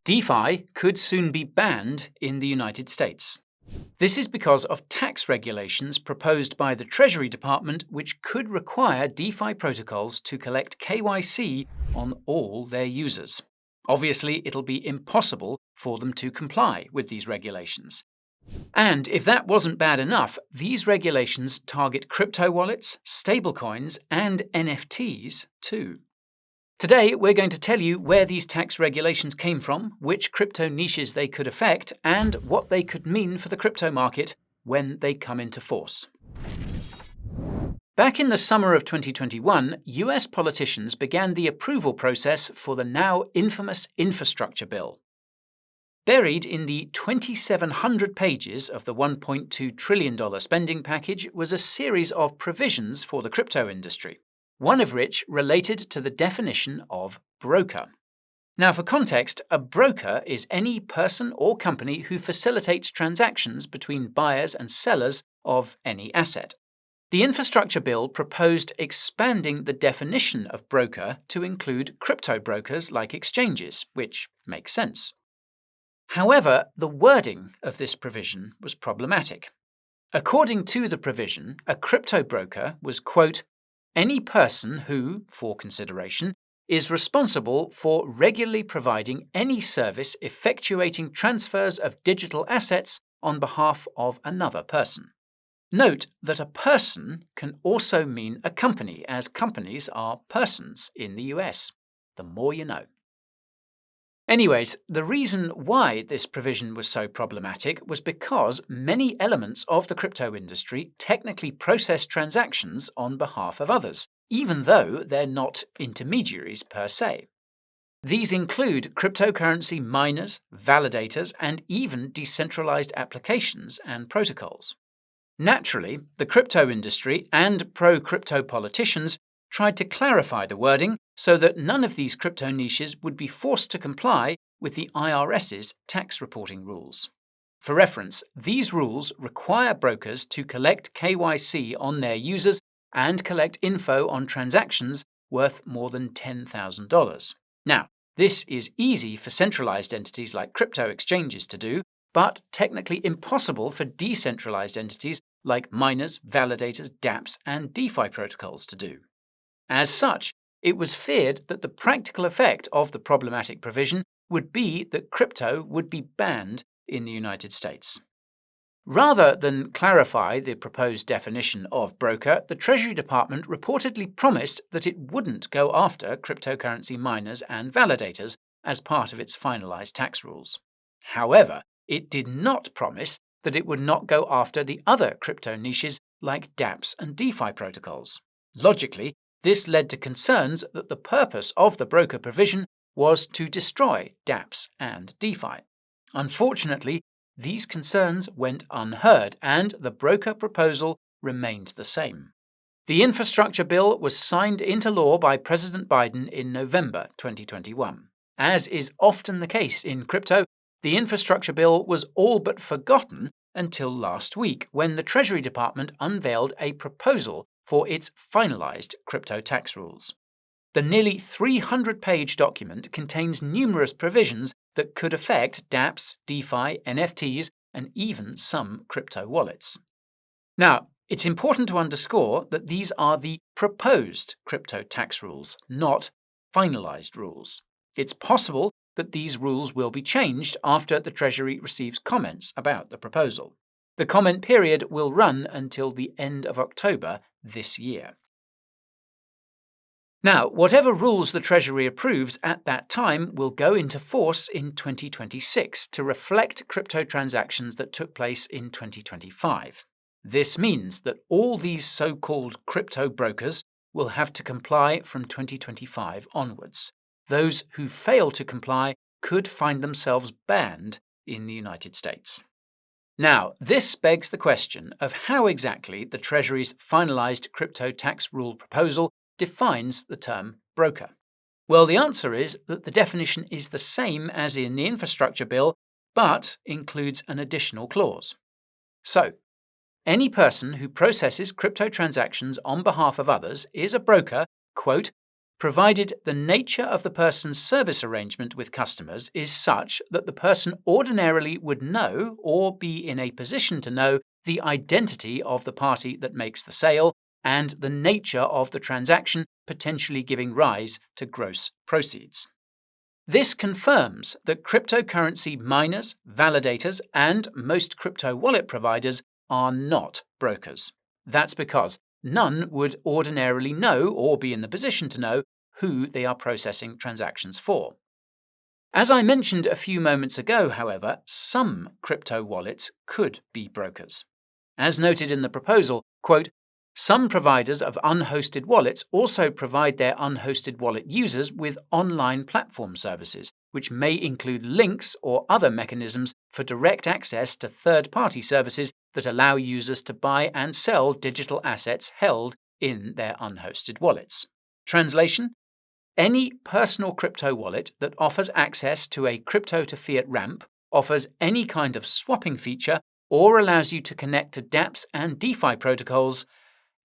DeFi could soon be banned in the United States. This is because of tax regulations proposed by the Treasury Department, which could require DeFi protocols to collect KYC on all their users. Obviously, it'll be impossible for them to comply with these regulations. And if that wasn't bad enough, these regulations target crypto wallets, stablecoins, and NFTs too. Today, we're going to tell you where these tax regulations came from, which crypto niches they could affect, and what they could mean for the crypto market when they come into force. Back in the summer of 2021, US politicians began the approval process for the now infamous infrastructure bill. Buried in the 2,700 pages of the $1.2 trillion spending package was a series of provisions for the crypto industry, one of which related to the definition of broker. Now, for context, a broker is any person or company who facilitates transactions between buyers and sellers of any asset. The infrastructure bill proposed expanding the definition of broker to include crypto brokers like exchanges, which makes sense. However, the wording of this provision was problematic. According to the provision, a crypto broker was, quote, any person who, for consideration, is responsible for regularly providing any service effectuating transfers of digital assets on behalf of another person. Note that a person can also mean a company, as companies are persons in the US. The more you know. Anyways, the reason why this provision was so problematic was because many elements of the crypto industry technically process transactions on behalf of others, even though they're not intermediaries per se. These include cryptocurrency miners, validators, and even decentralized applications and protocols. Naturally, the crypto industry and pro-crypto politicians tried to clarify the wording so that none of these crypto niches would be forced to comply with the IRS's tax reporting rules. For reference, these rules require brokers to collect KYC on their users and collect info on transactions worth more than $10,000. Now, this is easy for centralized entities like crypto exchanges to do, but technically impossible for decentralized entities like miners, validators, dApps, and DeFi protocols to do. As such, it was feared that the practical effect of the problematic provision would be that crypto would be banned in the United States. Rather than clarify the proposed definition of broker, the Treasury Department reportedly promised that it wouldn't go after cryptocurrency miners and validators as part of its finalized tax rules. However, it did not promise that it would not go after the other crypto niches like dApps and DeFi protocols. Logically, this led to concerns that the purpose of the broker provision was to destroy dApps and DeFi. Unfortunately, these concerns went unheard, and the broker proposal remained the same. The infrastructure bill was signed into law by President Biden in November 2021. As is often the case in crypto, the infrastructure bill was all but forgotten until last week, when the Treasury Department unveiled a proposal for its finalized crypto tax rules. The nearly 300-page document contains numerous provisions that could affect dApps, DeFi, NFTs, and even some crypto wallets. Now, it's important to underscore that these are the proposed crypto tax rules, not finalized rules. It's possible that these rules will be changed after the Treasury receives comments about the proposal. The comment period will run until the end of October this year. Now, whatever rules the Treasury approves at that time will go into force in 2026 to reflect crypto transactions that took place in 2025. This means that all these so-called crypto brokers will have to comply from 2025 onwards. Those who fail to comply could find themselves banned in the United States. Now, this begs the question of how exactly the Treasury's finalized crypto tax rule proposal defines the term broker. Well, the answer is that the definition is the same as in the infrastructure bill, but includes an additional clause. So, any person who processes crypto transactions on behalf of others is a broker, quote, provided the nature of the person's service arrangement with customers is such that the person ordinarily would know or be in a position to know the identity of the party that makes the sale and the nature of the transaction, potentially giving rise to gross proceeds. This confirms that cryptocurrency miners, validators, and most crypto wallet providers are not brokers. That's because none would ordinarily know or be in the position to know who they are processing transactions for. As I mentioned a few moments ago, however, some crypto wallets could be brokers. As noted in the proposal, quote, some providers of unhosted wallets also provide their unhosted wallet users with online platform services, which may include links or other mechanisms for direct access to third-party services that allow users to buy and sell digital assets held in their unhosted wallets. Translation: any personal crypto wallet that offers access to a crypto-to-fiat ramp, offers any kind of swapping feature, or allows you to connect to dApps and DeFi protocols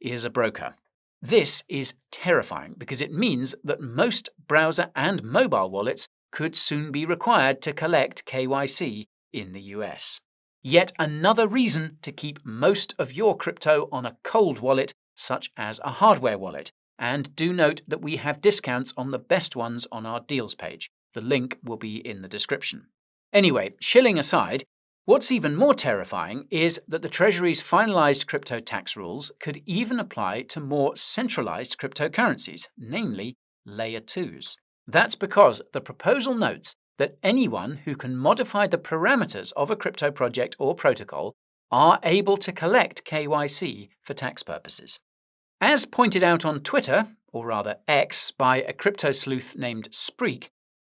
is a broker. This is terrifying because it means that most browser and mobile wallets could soon be required to collect KYC in the US. Yet another reason to keep most of your crypto on a cold wallet, such as a hardware wallet. And do note that we have discounts on the best ones on our deals page. The link will be in the description. Anyway, shilling aside, what's even more terrifying is that the Treasury's finalized crypto tax rules could even apply to more centralized cryptocurrencies, namely Layer 2s. That's because the proposal notes that anyone who can modify the parameters of a crypto project or protocol are able to collect KYC for tax purposes. As pointed out on Twitter, or rather X, by a crypto sleuth named Spreek,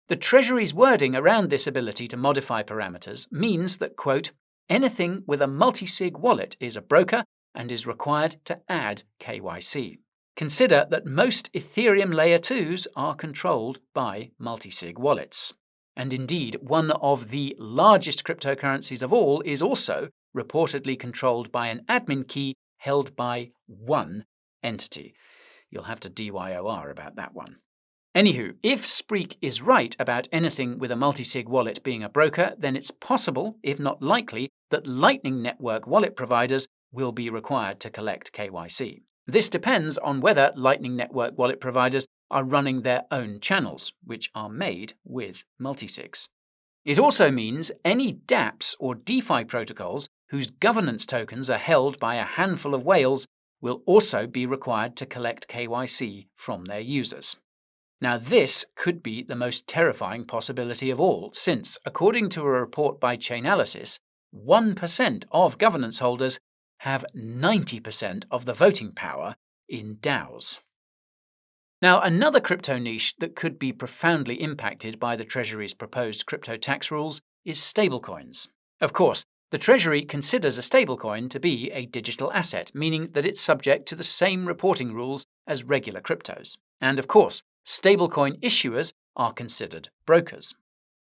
the Treasury's wording around this ability to modify parameters means that, quote, anything with a multi-sig wallet is a broker and is required to add KYC. Consider that most Ethereum Layer 2s are controlled by multi-sig wallets. And indeed, one of the largest cryptocurrencies of all is also reportedly controlled by an admin key held by one entity. You'll have to DYOR about that one. Anywho, if Spreek is right about anything with a multi-sig wallet being a broker, then it's possible, if not likely, that Lightning Network wallet providers will be required to collect KYC. This depends on whether Lightning Network wallet providers are running their own channels, which are made with multisigs. It also means any dApps or DeFi protocols whose governance tokens are held by a handful of whales will also be required to collect KYC from their users. Now, this could be the most terrifying possibility of all, since, according to a report by Chainalysis, 1% of governance holders have 90% of the voting power in DAOs. Now, another crypto niche that could be profoundly impacted by the Treasury's proposed crypto tax rules is stablecoins. Of course, the Treasury considers a stablecoin to be a digital asset, meaning that it's subject to the same reporting rules as regular cryptos. And of course, stablecoin issuers are considered brokers.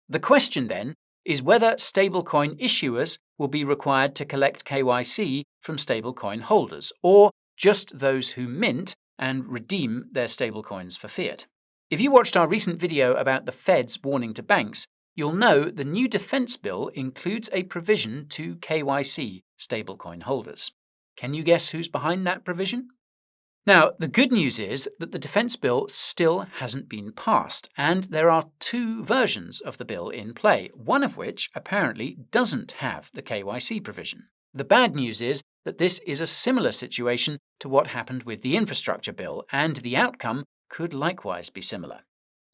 The question then is whether stablecoin issuers will be required to collect KYC from stablecoin holders, or just those who mint and redeem their stablecoins for fiat. If you watched our recent video about the Fed's warning to banks, you'll know the new defense bill includes a provision to KYC stablecoin holders. Can you guess who's behind that provision? Now, the good news is that the defense bill still hasn't been passed, and there are two versions of the bill in play, one of which apparently doesn't have the KYC provision. The bad news is that this is a similar situation to what happened with the infrastructure bill, and the outcome could likewise be similar.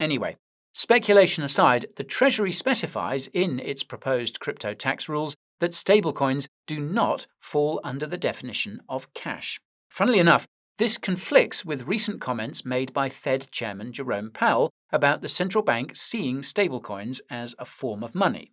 Anyway, speculation aside, the Treasury specifies in its proposed crypto tax rules that stablecoins do not fall under the definition of cash. Funnily enough, this conflicts with recent comments made by Fed Chairman Jerome Powell about the central bank seeing stablecoins as a form of money.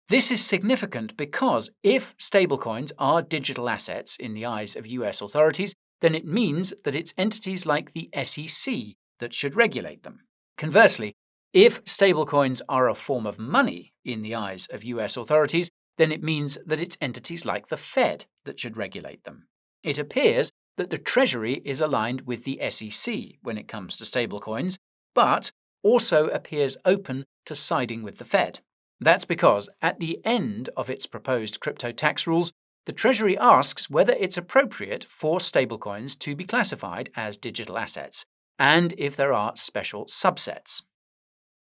This is significant because if stablecoins are digital assets in the eyes of US authorities, then it means that it's entities like the SEC that should regulate them. Conversely, if stablecoins are a form of money in the eyes of US authorities, then it means that it's entities like the Fed that should regulate them. It appears that the Treasury is aligned with the SEC when it comes to stablecoins, but also appears open to siding with the Fed. That's because at the end of its proposed crypto tax rules, the Treasury asks whether it's appropriate for stablecoins to be classified as digital assets, and if there are special subsets.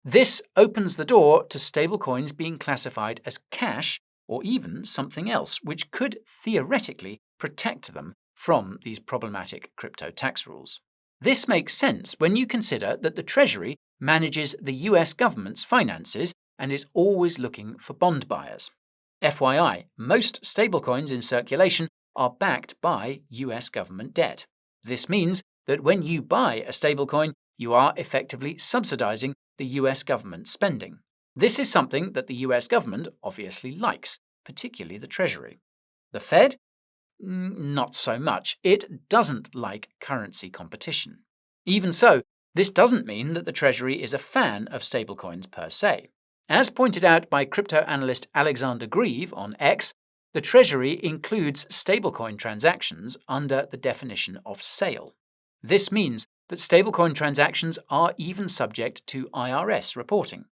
This opens the door to stablecoins being classified as cash or even something else, which could theoretically protect them from these problematic crypto tax rules. This makes sense when you consider that the Treasury manages the US government's finances and is always looking for bond buyers. FYI, most stablecoins in circulation are backed by US government debt. This means that when you buy a stablecoin, you are effectively subsidizing the US government spending. This is something that the US government obviously likes, particularly the Treasury. The Fed? Not so much. It doesn't like currency competition. Even so, this doesn't mean that the Treasury is a fan of stablecoins per se. As pointed out by crypto analyst Alexander Grieve on X, the Treasury includes stablecoin transactions under the definition of sale. This means that stablecoin transactions are even subject to IRS reporting.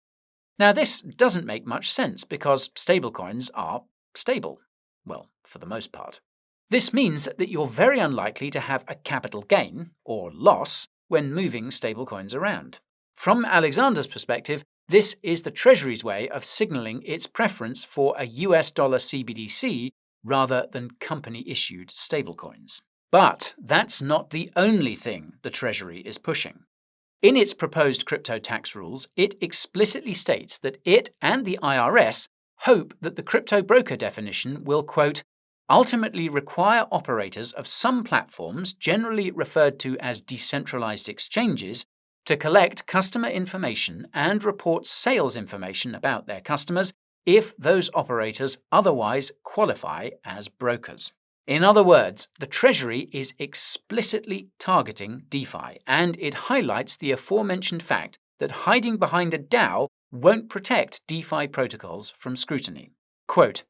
Now, this doesn't make much sense because stablecoins are stable. Well, for the most part. This means that you're very unlikely to have a capital gain, or loss, when moving stablecoins around. From Alexander's perspective, this is the Treasury's way of signaling its preference for a US dollar CBDC rather than company-issued stablecoins. But that's not the only thing the Treasury is pushing. In its proposed crypto tax rules, it explicitly states that it and the IRS hope that the crypto broker definition will, quote, ultimately require operators of some platforms, generally referred to as decentralized exchanges, to collect customer information and report sales information about their customers if those operators otherwise qualify as brokers. In other words, the Treasury is explicitly targeting DeFi, and it highlights the aforementioned fact that hiding behind a DAO won't protect DeFi protocols from scrutiny. Quote,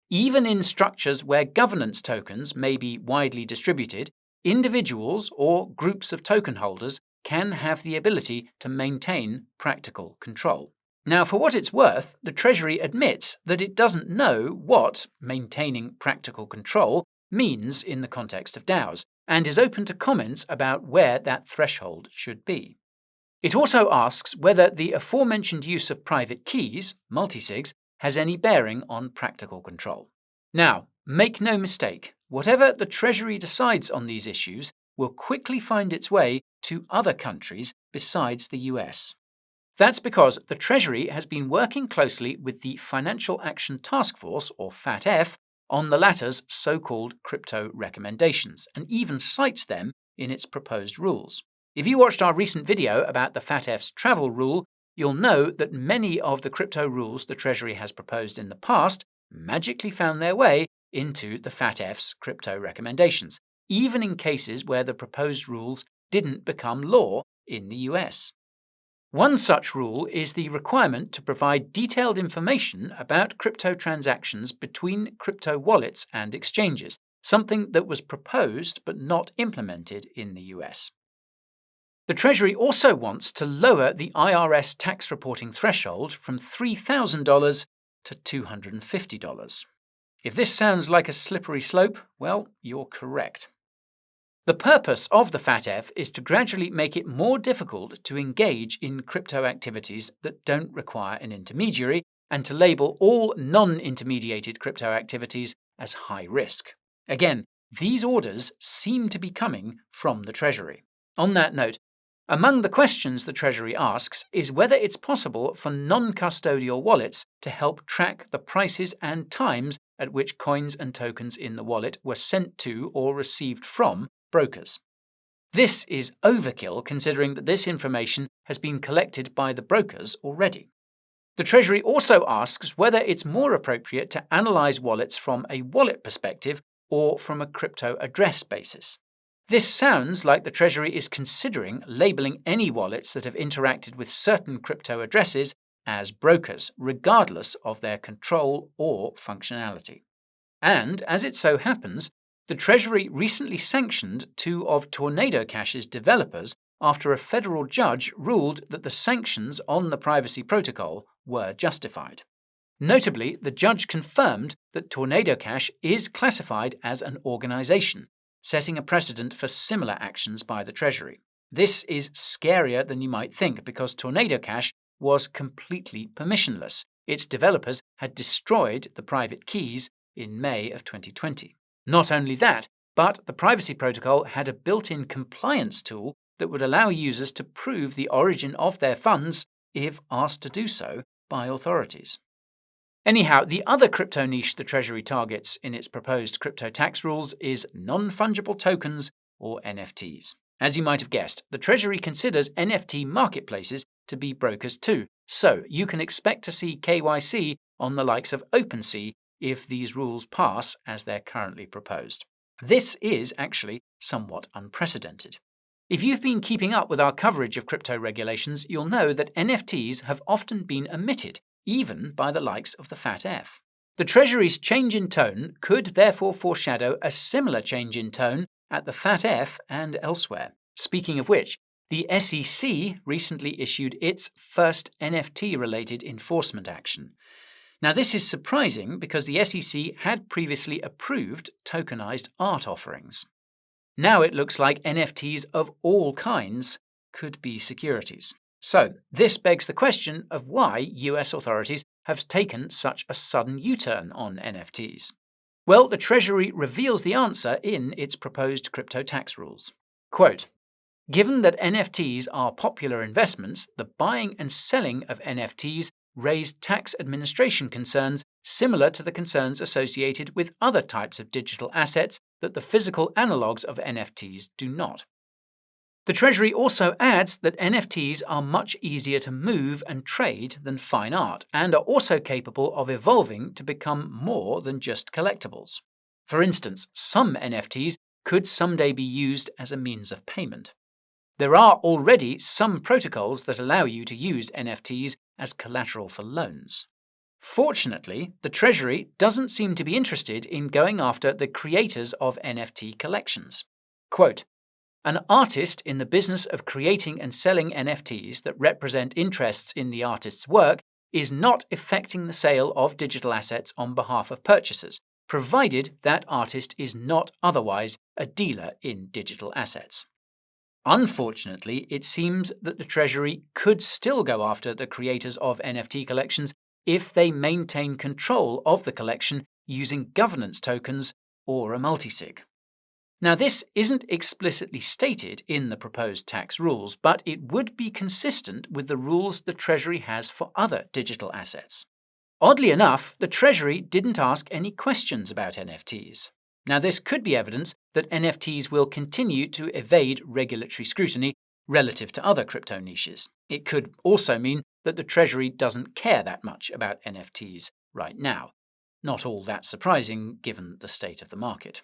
even in structures where governance tokens may be widely distributed, individuals or groups of token holders can have the ability to maintain practical control. Now, for what it's worth, the Treasury admits that it doesn't know what maintaining practical control means in the context of DAOs, and is open to comments about where that threshold should be. It also asks whether the aforementioned use of private keys, multisigs, has any bearing on practical control. Now, make no mistake, whatever the Treasury decides on these issues will quickly find its way to other countries besides the US. That's because the Treasury has been working closely with the Financial Action Task Force, or FATF, on the latter's so-called crypto recommendations, and even cites them in its proposed rules. If you watched our recent video about the FATF's travel rule, you'll know that many of the crypto rules the Treasury has proposed in the past magically found their way into the FATF's crypto recommendations, even in cases where the proposed rules didn't become law in the US. One such rule is the requirement to provide detailed information about crypto transactions between crypto wallets and exchanges, something that was proposed but not implemented in the US. The Treasury also wants to lower the IRS tax reporting threshold from $3,000 to $250. If this sounds like a slippery slope, well, you're correct. The purpose of the FATF is to gradually make it more difficult to engage in crypto activities that don't require an intermediary, and to label all non-intermediated crypto activities as high risk. Again, these orders seem to be coming from the Treasury. On that note, among the questions the Treasury asks is whether it's possible for non-custodial wallets to help track the prices and times at which coins and tokens in the wallet were sent to or received from brokers. This is overkill considering that this information has been collected by the brokers already. The Treasury also asks whether it's more appropriate to analyze wallets from a wallet perspective or from a crypto address basis. This sounds like the Treasury is considering labeling any wallets that have interacted with certain crypto addresses as brokers, regardless of their control or functionality. And, as it so happens, The Treasury recently sanctioned two of Tornado Cash's developers after a federal judge ruled that the sanctions on the privacy protocol were justified. Notably, the judge confirmed that Tornado Cash is classified as an organization, setting a precedent for similar actions by the Treasury. This is scarier than you might think because Tornado Cash was completely permissionless. Its developers had destroyed the private keys in May of 2020. Not only that, but the privacy protocol had a built-in compliance tool that would allow users to prove the origin of their funds if asked to do so by authorities. Anyhow, the other crypto niche the Treasury targets in its proposed crypto tax rules is non-fungible tokens, or NFTs. As you might have guessed, the Treasury considers NFT marketplaces to be brokers too, so you can expect to see KYC on the likes of OpenSea if these rules pass as they're currently proposed. This is actually somewhat unprecedented. If you've been keeping up with our coverage of crypto regulations, you'll know that NFTs have often been omitted, even by the likes of the FATF. The Treasury's change in tone could therefore foreshadow a similar change in tone at the FATF and elsewhere. Speaking of which, the SEC recently issued its first NFT-related enforcement action. Now, this is surprising because the SEC had previously approved tokenized art offerings. Now it looks like NFTs of all kinds could be securities. So, this begs the question of why US authorities have taken such a sudden U-turn on NFTs. Well, the Treasury reveals the answer in its proposed crypto tax rules. Quote, "Given that NFTs are popular investments, the buying and selling of NFTs raised tax administration concerns similar to the concerns associated with other types of digital assets that the physical analogues of NFTs do not." The Treasury also adds that NFTs are much easier to move and trade than fine art, and are also capable of evolving to become more than just collectibles. For instance, some NFTs could someday be used as a means of payment. There are already some protocols that allow you to use NFTs as collateral for loans. Fortunately, the Treasury doesn't seem to be interested in going after the creators of NFT collections. Quote, "An artist in the business of creating and selling NFTs that represent interests in the artist's work is not effecting the sale of digital assets on behalf of purchasers, provided that artist is not otherwise a dealer in digital assets." Unfortunately, it seems that the Treasury could still go after the creators of NFT collections if they maintain control of the collection using governance tokens or a multisig. Now, this isn't explicitly stated in the proposed tax rules, but it would be consistent with the rules the Treasury has for other digital assets. Oddly enough, the Treasury didn't ask any questions about NFTs. Now, this could be evidence that NFTs will continue to evade regulatory scrutiny relative to other crypto niches. It could also mean that the Treasury doesn't care that much about NFTs right now. Not all that surprising given the state of the market.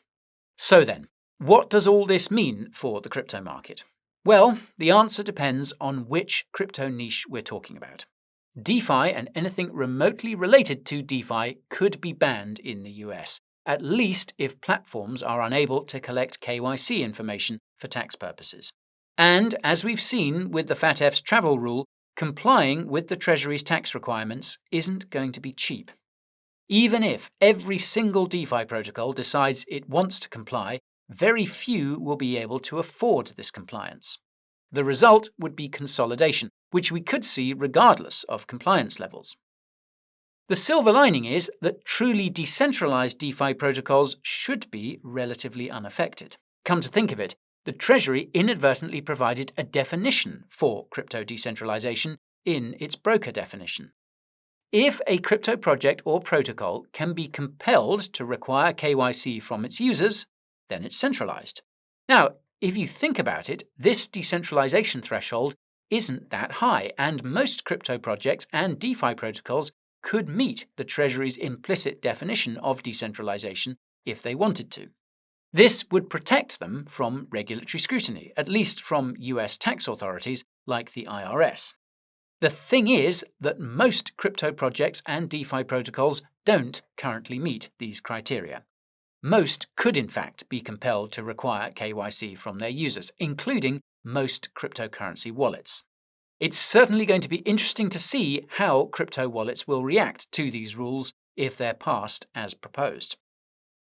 So then, what does all this mean for the crypto market? Well, the answer depends on which crypto niche we're talking about. DeFi and anything remotely related to DeFi could be banned in the US, at least if platforms are unable to collect KYC information for tax purposes. And as we've seen with the FATF's travel rule, complying with the Treasury's tax requirements isn't going to be cheap. Even if every single DeFi protocol decides it wants to comply, very few will be able to afford this compliance. The result would be consolidation, which we could see regardless of compliance levels. The silver lining is that truly decentralized DeFi protocols should be relatively unaffected. Come to think of it, the Treasury inadvertently provided a definition for crypto decentralization in its broker definition. If a crypto project or protocol can be compelled to require KYC from its users, then it's centralized. Now, if you think about it, this decentralization threshold isn't that high, and most crypto projects and DeFi protocols could meet the Treasury's implicit definition of decentralization if they wanted to. This would protect them from regulatory scrutiny, at least from US tax authorities like the IRS. The thing is that most crypto projects and DeFi protocols don't currently meet these criteria. Most could in fact be compelled to require KYC from their users, including most cryptocurrency wallets. It's certainly going to be interesting to see how crypto wallets will react to these rules if they're passed as proposed.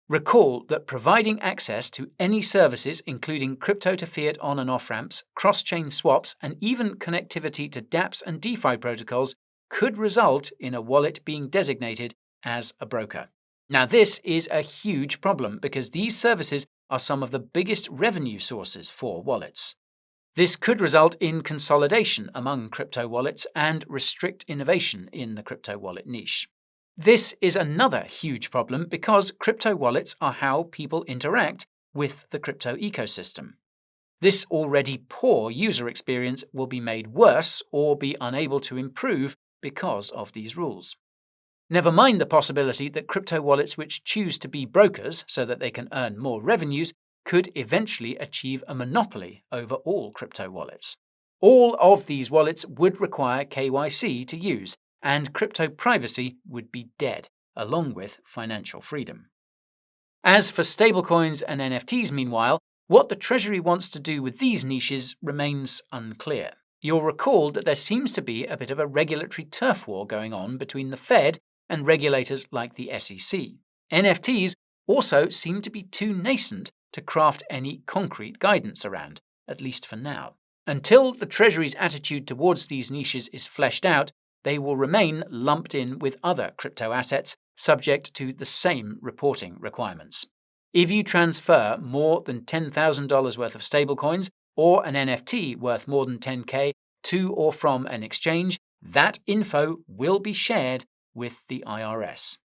Recall that providing access to any services, including crypto to fiat on and off ramps, cross-chain swaps, and even connectivity to dApps and DeFi protocols, could result in a wallet being designated as a broker. Now, this is a huge problem because these services are some of the biggest revenue sources for wallets. This could result in consolidation among crypto wallets and restrict innovation in the crypto wallet niche. This is another huge problem because crypto wallets are how people interact with the crypto ecosystem. This already poor user experience will be made worse or be unable to improve because of these rules. Never mind the possibility that crypto wallets which choose to be brokers so that they can earn more revenues could eventually achieve a monopoly over all crypto wallets. All of these wallets would require KYC to use, and crypto privacy would be dead, along with financial freedom. As for stablecoins and NFTs, meanwhile, what the Treasury wants to do with these niches remains unclear. You'll recall that there seems to be a bit of a regulatory turf war going on between the Fed and regulators like the SEC. NFTs also seem to be too nascent to craft any concrete guidance around, at least for now. Until the Treasury's attitude towards these niches is fleshed out, they will remain lumped in with other crypto assets subject to the same reporting requirements. If you transfer more than $10,000 worth of stablecoins or an NFT worth more than $10K to or from an exchange, that info will be shared with the IRS.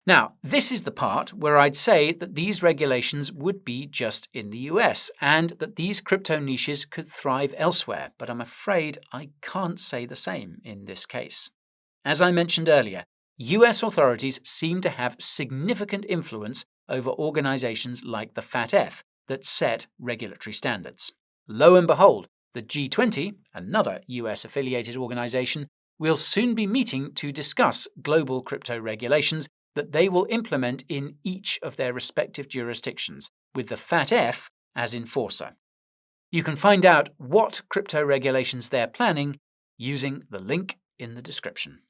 Now, this is the part where I'd say that these regulations would be just in the US and that these crypto niches could thrive elsewhere, but I'm afraid I can't say the same in this case. As I mentioned earlier, US authorities seem to have significant influence over organizations like the FATF that set regulatory standards. Lo and behold, the G20, another US-affiliated organization, will soon be meeting to discuss global crypto regulations that they will implement in each of their respective jurisdictions, with the FATF as enforcer. You can find out what crypto regulations they're planning using the link in the description.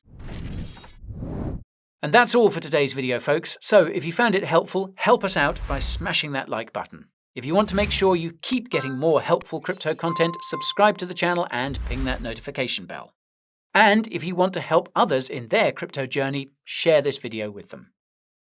And that's all for today's video, folks. So if you found it helpful, help us out by smashing that like button. If you want to make sure you keep getting more helpful crypto content, subscribe to the channel and ping that notification bell. And if you want to help others in their crypto journey, share this video with them.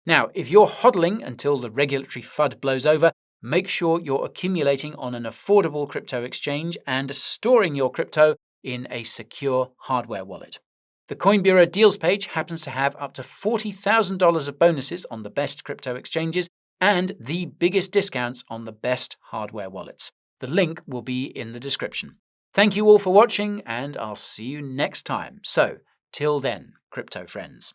Now, if you're hodling until the regulatory FUD blows over, make sure you're accumulating on an affordable crypto exchange and storing your crypto in a secure hardware wallet. The Coin Bureau deals page happens to have up to $40,000 of bonuses on the best crypto exchanges and the biggest discounts on the best hardware wallets. The link will be in the description. Thank you all for watching, and I'll see you next time. So, till then, crypto friends.